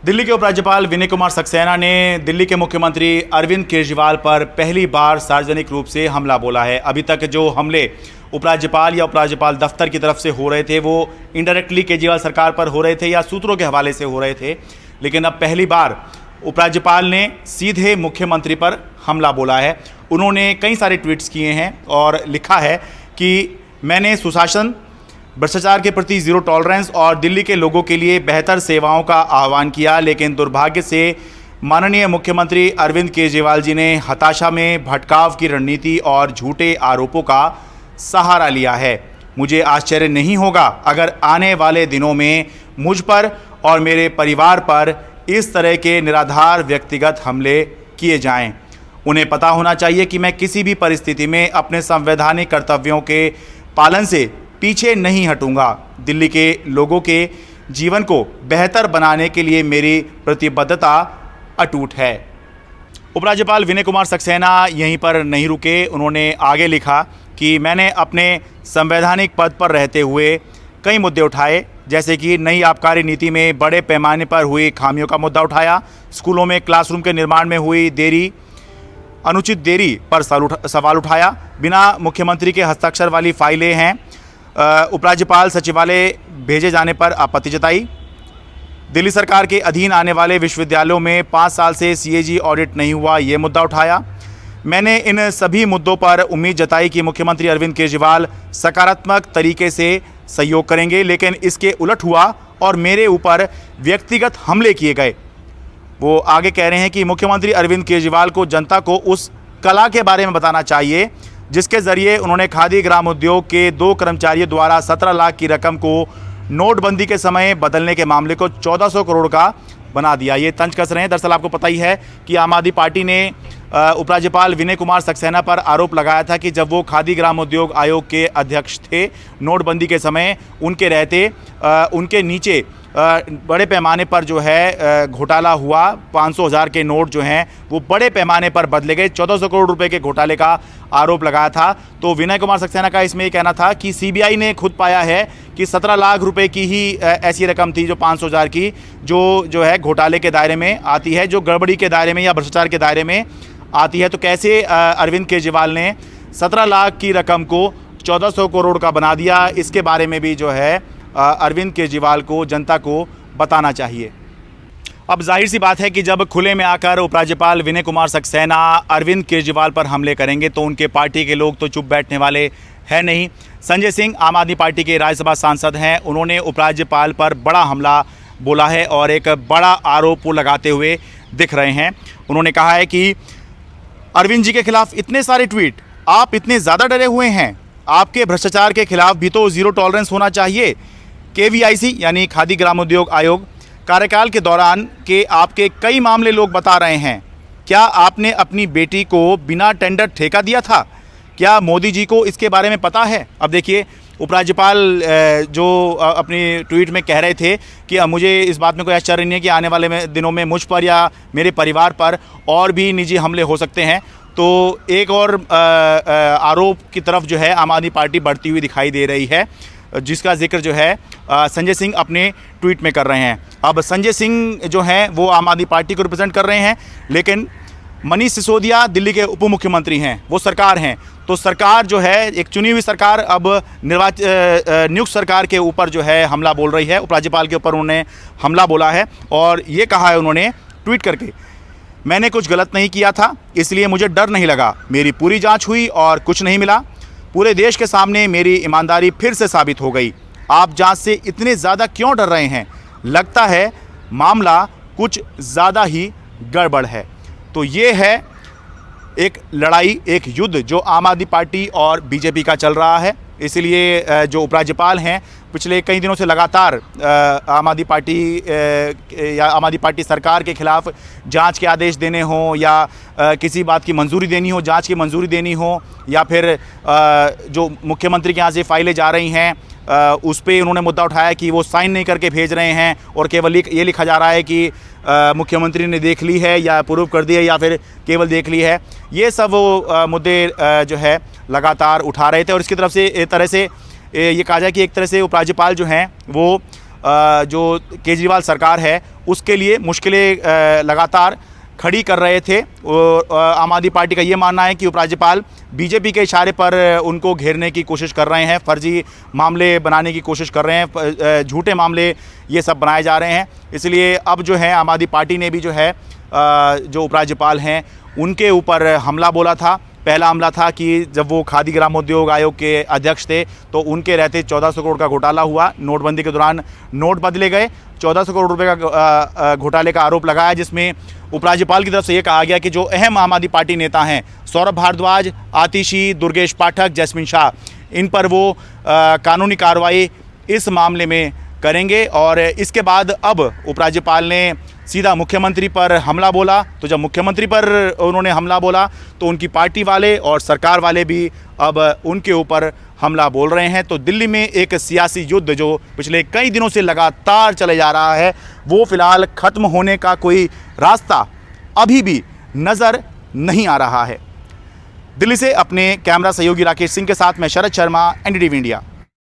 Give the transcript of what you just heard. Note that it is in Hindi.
दिल्ली के उपराज्यपाल विनय कुमार सक्सेना ने दिल्ली के मुख्यमंत्री अरविंद केजरीवाल पर पहली बार सार्वजनिक रूप से हमला बोला है। अभी तक जो हमले उपराज्यपाल या उपराज्यपाल दफ्तर की तरफ से हो रहे थे वो इनडायरेक्टली केजरीवाल सरकार पर हो रहे थे या सूत्रों के हवाले से हो रहे थे, लेकिन अब पहली बार उपराज्यपाल ने सीधे मुख्यमंत्री पर हमला बोला है। उन्होंने कई सारे ट्वीट्स किए हैं और लिखा है कि मैंने सुशासन, भ्रष्टाचार के प्रति जीरो टॉलरेंस और दिल्ली के लोगों के लिए बेहतर सेवाओं का आह्वान किया, लेकिन दुर्भाग्य से माननीय मुख्यमंत्री अरविंद केजरीवाल जी ने हताशा में भटकाव की रणनीति और झूठे आरोपों का सहारा लिया है। मुझे आश्चर्य नहीं होगा अगर आने वाले दिनों में मुझ पर और मेरे परिवार पर इस तरह के निराधार व्यक्तिगत हमले किए जाएं। उन्हें पता होना चाहिए कि मैं किसी भी परिस्थिति में अपने संवैधानिक कर्तव्यों के पालन से पीछे नहीं हटूंगा। दिल्ली के लोगों के जीवन को बेहतर बनाने के लिए मेरी प्रतिबद्धता अटूट है। उपराज्यपाल विनय कुमार सक्सेना यहीं पर नहीं रुके। उन्होंने आगे लिखा कि मैंने अपने संवैधानिक पद पर रहते हुए कई मुद्दे उठाए, जैसे कि नई आबकारी नीति में बड़े पैमाने पर हुई खामियों का मुद्दा उठाया, स्कूलों में क्लासरूम के निर्माण में हुई अनुचित देरी पर सवाल उठाया, बिना मुख्यमंत्री के हस्ताक्षर वाली फाइलें हैं उपराज्यपाल सचिवालय भेजे जाने पर आपत्ति जताई, दिल्ली सरकार के अधीन आने वाले विश्वविद्यालयों में 5 साल से सीएजी ऑडिट नहीं हुआ, ये मुद्दा उठाया। मैंने इन सभी मुद्दों पर उम्मीद जताई कि मुख्यमंत्री अरविंद केजरीवाल सकारात्मक तरीके से सहयोग करेंगे, लेकिन इसके उलट हुआ और मेरे ऊपर व्यक्तिगत हमले किए गए। वो आगे कह रहे हैं कि मुख्यमंत्री अरविंद केजरीवाल को जनता को उस कला के बारे में बताना चाहिए जिसके ज़रिए उन्होंने खादी ग्राम उद्योग के 2 कर्मचारियों द्वारा 17 लाख की रकम को नोटबंदी के समय बदलने के मामले को 1400 करोड़ का बना दिया। ये तंज कस रहे हैं। दरअसल आपको पता ही है कि आम आदमी पार्टी ने उपराज्यपाल विनय कुमार सक्सेना पर आरोप लगाया था कि जब वो खादी ग्राम उद्योग आयोग के अध्यक्ष थे, नोटबंदी के समय उनके रहते उनके नीचे बड़े पैमाने पर जो है घोटाला हुआ। 500,000 के नोट जो हैं वो बड़े पैमाने पर बदले गए। 1400 करोड़ रुपए के घोटाले का आरोप लगाया था। तो विनय कुमार सक्सेना का इसमें ये कहना था कि सीबीआई ने खुद पाया है कि 17 लाख रुपए की ही ऐसी रकम थी जो 500,000 की जो है घोटाले के दायरे में आती है, जो गड़बड़ी के दायरे में या भ्रष्टाचार के दायरे में आती है। तो कैसे अरविंद केजरीवाल ने 17 लाख की रकम को 1400 करोड़ का बना दिया, इसके बारे में भी जो है अरविंद केजरीवाल को जनता को बताना चाहिए। अब जाहिर सी बात है कि जब खुले में आकर उपराज्यपाल विनय कुमार सक्सेना अरविंद केजरीवाल पर हमले करेंगे तो उनके पार्टी के लोग तो चुप बैठने वाले हैं नहीं। संजय सिंह आम आदमी पार्टी के राज्यसभा सांसद हैं, उन्होंने उपराज्यपाल पर बड़ा हमला बोला है और एक बड़ा आरोप लगाते हुए दिख रहे हैं। उन्होंने कहा है कि अरविंद जी के खिलाफ इतने सारे ट्वीट, आप इतने ज़्यादा डरे हुए हैं, आपके भ्रष्टाचार के खिलाफ भी तो जीरो टॉलरेंस होना चाहिए। KVIC यानी खादी ग्राम उद्योग आयोग कार्यकाल के दौरान के आपके कई मामले लोग बता रहे हैं। क्या आपने अपनी बेटी को बिना टेंडर ठेका दिया था? क्या मोदी जी को इसके बारे में पता है? अब देखिए, उपराज्यपाल जो अपनी ट्वीट में कह रहे थे कि मुझे इस बात में कोई आश्चर्य नहीं है कि आने वाले दिनों में मुझ पर या मेरे परिवार पर और भी निजी हमले हो सकते हैं। तो एक और आरोप की तरफ जो है आम आदमी पार्टी बढ़ती हुई दिखाई दे रही है, जिसका जिक्र जो है संजय सिंह अपने ट्वीट में कर रहे हैं। अब संजय सिंह जो हैं वो आम आदमी पार्टी को रिप्रेजेंट कर रहे हैं, लेकिन मनीष सिसोदिया दिल्ली के उप मुख्यमंत्री हैं, वो सरकार हैं। तो सरकार जो है, एक चुनी हुई सरकार अब नियुक्त सरकार के ऊपर जो है हमला बोल रही है। उपराज्यपाल के ऊपर उन्होंने हमला बोला है और ये कहा है उन्होंने ट्वीट करके, मैंने कुछ गलत नहीं किया था, इसलिए मुझे डर नहीं लगा। मेरी पूरी जाँच हुई और कुछ नहीं मिला। पूरे देश के सामने मेरी ईमानदारी फिर से साबित हो गई। आप जांच से इतने ज़्यादा क्यों डर रहे हैं? लगता है मामला कुछ ज़्यादा ही गड़बड़ है। तो ये है एक लड़ाई, एक युद्ध जो आम आदमी पार्टी और बीजेपी का चल रहा है। इसलिए जो उपराज्यपाल हैं पिछले कई दिनों से लगातार आम आदमी पार्टी सरकार के खिलाफ जांच के आदेश देने हों या किसी बात की मंजूरी देनी हो, जांच की मंजूरी देनी हो, या फिर जो मुख्यमंत्री के यहाँ से फाइलें जा रही हैं उस पर उन्होंने मुद्दा उठाया कि वो साइन नहीं करके भेज रहे हैं और केवल ये लिखा जा रहा है कि मुख्यमंत्री ने देख ली है या अप्रूव कर दी है या फिर केवल देख ली है। ये सब वो मुद्दे जो है लगातार उठा रहे थे और इसकी तरफ से एक तरह से ये कहा जाए कि एक तरह से उपराज्यपाल जो हैं वो जो केजरीवाल सरकार है उसके लिए मुश्किलें लगातार खड़ी कर रहे थे। आम आदमी पार्टी का ये मानना है कि उपराज्यपाल बीजेपी के इशारे पर उनको घेरने की कोशिश कर रहे हैं, फर्जी मामले बनाने की कोशिश कर रहे हैं, झूठे मामले ये सब बनाए जा रहे हैं। इसलिए अब जो है आम आदमी पार्टी ने भी जो है जो उपराज्यपाल हैं उनके ऊपर हमला बोला था। पहला हमला था कि जब वो खादी ग्रामोद्योग आयोग के अध्यक्ष थे तो उनके रहते 1400 करोड़ का घोटाला हुआ। नोटबंदी के दौरान नोट बदले गए, 1400 करोड़ रुपए का घोटाले का आरोप लगाया, जिसमें उपराज्यपाल की तरफ से ये कहा गया कि जो अहम आम आदमी पार्टी नेता हैं सौरभ भारद्वाज, आतिशी, दुर्गेश पाठक, जैस्मिन शाह, इन पर वो कानूनी कार्रवाई इस मामले में करेंगे। और इसके बाद अब उपराज्यपाल ने सीधा मुख्यमंत्री पर हमला बोला। तो जब मुख्यमंत्री पर उन्होंने हमला बोला तो उनकी पार्टी वाले और सरकार वाले भी अब उनके ऊपर हमला बोल रहे हैं। तो दिल्ली में एक सियासी युद्ध जो पिछले कई दिनों से लगातार चले जा रहा है वो फिलहाल ख़त्म होने का कोई रास्ता अभी भी नज़र नहीं आ रहा है। दिल्ली से अपने कैमरा सहयोगी राकेश सिंह के साथ मैं शरद शर्मा, NDTV इंडिया।